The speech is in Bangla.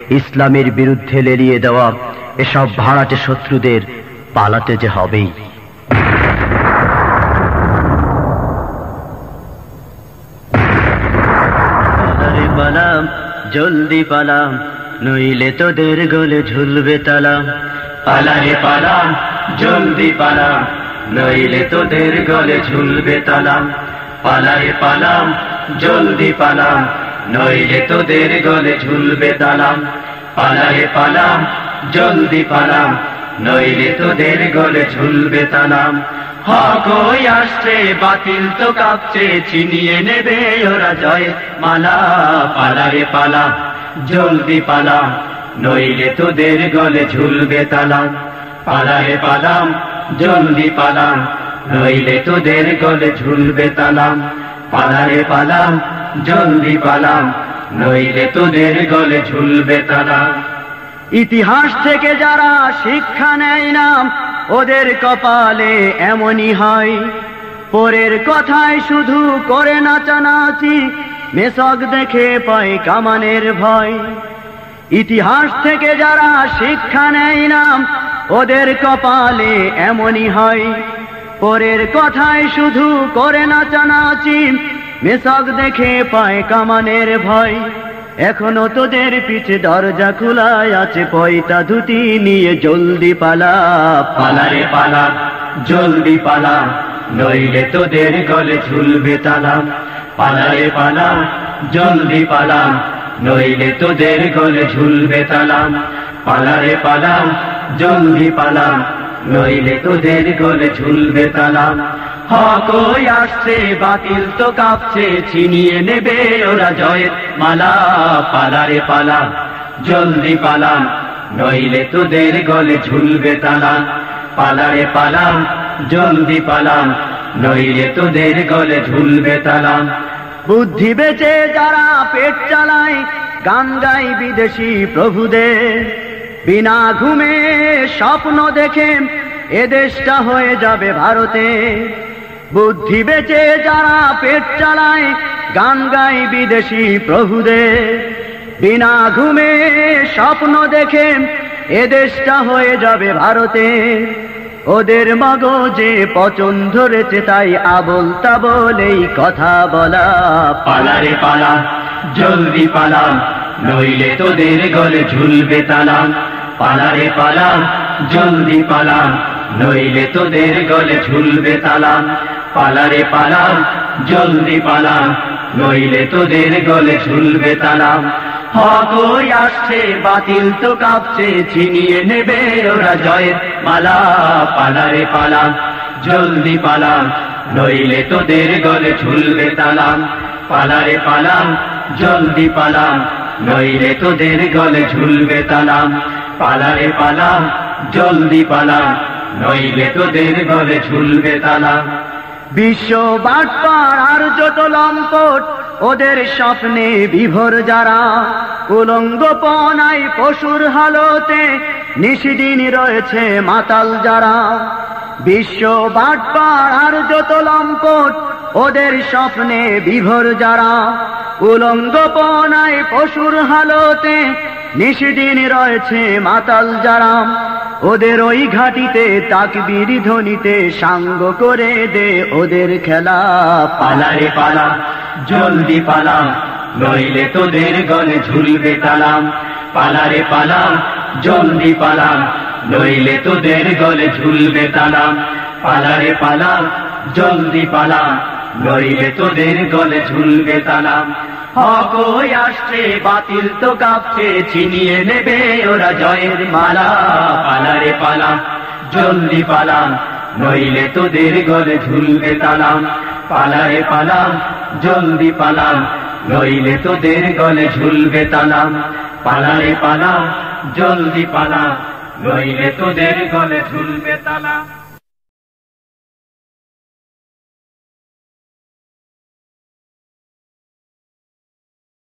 ইসলামের বিরুদ্ধে লেলিয়ে দেওয়া এসব ভাড়াটে শত্রুদের পালাতে যে হবেই। পালাম জলদি পালাম, নইলে তোদের গলে ঝুলবে তালাম। পালারে পালাম জলদি পালাম, নইলে তোদের গলে ঝুলবে তালাম। পালারে পালাম জলদি পালাম, নইলে তোদের গলে ঝুলবে তালাম। পালারে পালাম জলদি পালাম, নইলে তোদের গলে ঝুলবে তালাম। হক হই আসছে বাতিল তো কাঁপছে, ছিনিয়ে নেবে ওরা জয় মালা। পালারে পালাম জলদি পালাম, নইলে তোদের গলে ঝুলবে তালাম। পালারে পালাম জলদি পালাম, নইলে তোদের গলে ঝুলবে তালাম। পালারে পালাম জলদি পালাম, নইলে তোদের গলে ঝুলবে তালাম। ইতিহাস থেকে যারা শিক্ষা নেয় না, ওদের কপালে এমনই হয়। পরের কথায় শুধু করে নাচানাচি, মেসক দেখে পায় কামানের ভয়। ইতিহাস থেকে যারা শিক্ষা নেয় না, ওদের কপালে এমনই হয়। পরের কথায় শুধু করে নাচানাচি, মেসক দেখে পায় কামানের ভয়। এখনো তোদের পিছে দরজা খোলাই আছে, পয়তা ধুতি নিয়ে জলদি পালা। পালারে পালা জলদি পালা, নইলে তোদের গলে ঝুলবে তালাম। পালারে পালা জলদি পালা, নইলে তোদের গলে ঝুলবে তালাম। পালারে পালা জলদি পালা, নইলে তোদের গলে ঝুলবে তালাম। হক হই আসছে বাতিল তো কাঁপছে, ছিনিয়ে নেবে ওরা জয়ের মালা। পালারে পালা জলদি পালা, নইলে তোদের গলে ঝুলবে তালাম। পালারে পালা জলদি পালা, নইলে তোদের গলে ঝুলবে তালাম। বুদ্ধি বেচে যারা পেট চালায়, গান গায় বিদেশি প্রভুদের। বিনা ঘুমে স্বপ্ন দেখে এ দেশটা হয়ে যাবে ভারতে। বুদ্ধি বেচে যারা পেট চালায়, গান গায় বিদেশি প্রভুদের। বিনা ঘুমে স্বপ্ন দেখে এ দেশটা হয়ে যাবে ভারতে। ওদের মগজে পচন ধরেছে, তাই আবল তাবল এই কথা বলা। পালারে পালা জলদি পালা, নইলে তোদের গলে ঝুলবে তালাম। পালারে পালা জলদি পালা, নইলে তোদের গলে ঝুলবে তালাম। পালারে পালা জলদি পালা, নইলে তোদের গলে ঝুলবে তালাম। হক হই আসছে বাতিল তো কাঁপছে, ছিনিয়ে নেবে ওরা জয়ের মালা। পালারে পালা জলদি পালা, নইলে তোদের গলে ঝুলবে তালাম। পালারে পালা জলদি পালা, নইলে তোদের গলে ঝুলবে তালাম। পালারে পালা জলদি পালা, নইলে তোদের গলে ঝুলবে তালাম। বিশ্ব বাটপার আর যত লম্পট, ওদের স্বপ্নে বিভোর যারা। উলঙ্গপনায় পশুর হালতে নিশিদিন রয়েছে মাতাল যারা। বিশ্ব বাটপার আর যত লম্পট, ওদের স্বপ্নে বিভোর যারা। উলঙ্গপনায় পশুর হালতে নিশিদিন রয়েছে মাতাল যারা। ওদের ওই ঘাটিতে তাকবীর ধ্বনিতে সাঙ্গ করে দে ওদের খেলা। পালারে পালা জলদি পালা, নইলে তোদের গলে ঝুলবে তালাম। পালারে পালা জলদি পালা, নইলে তোদের গলে ঝুলবে তালাম। পালারে পালা জলদি পালা, নইলে তোদের গলে ঝুলবে তালাম। হক হই আসছে বাতিল তো কাঁপছে, ছিনিয়ে নেবে ওরা জয়ের মালা। পালারে পালা জলদি পালা, নইলে তোদের গলে ঝুলবে তালাম। পালারে পালা জলদি পালা, নইলে তোদের গলে ঝুলবে তালাম। পালারে পালা জলদি পালা, নইলে তোদের গলে ঝুলবে তালাম।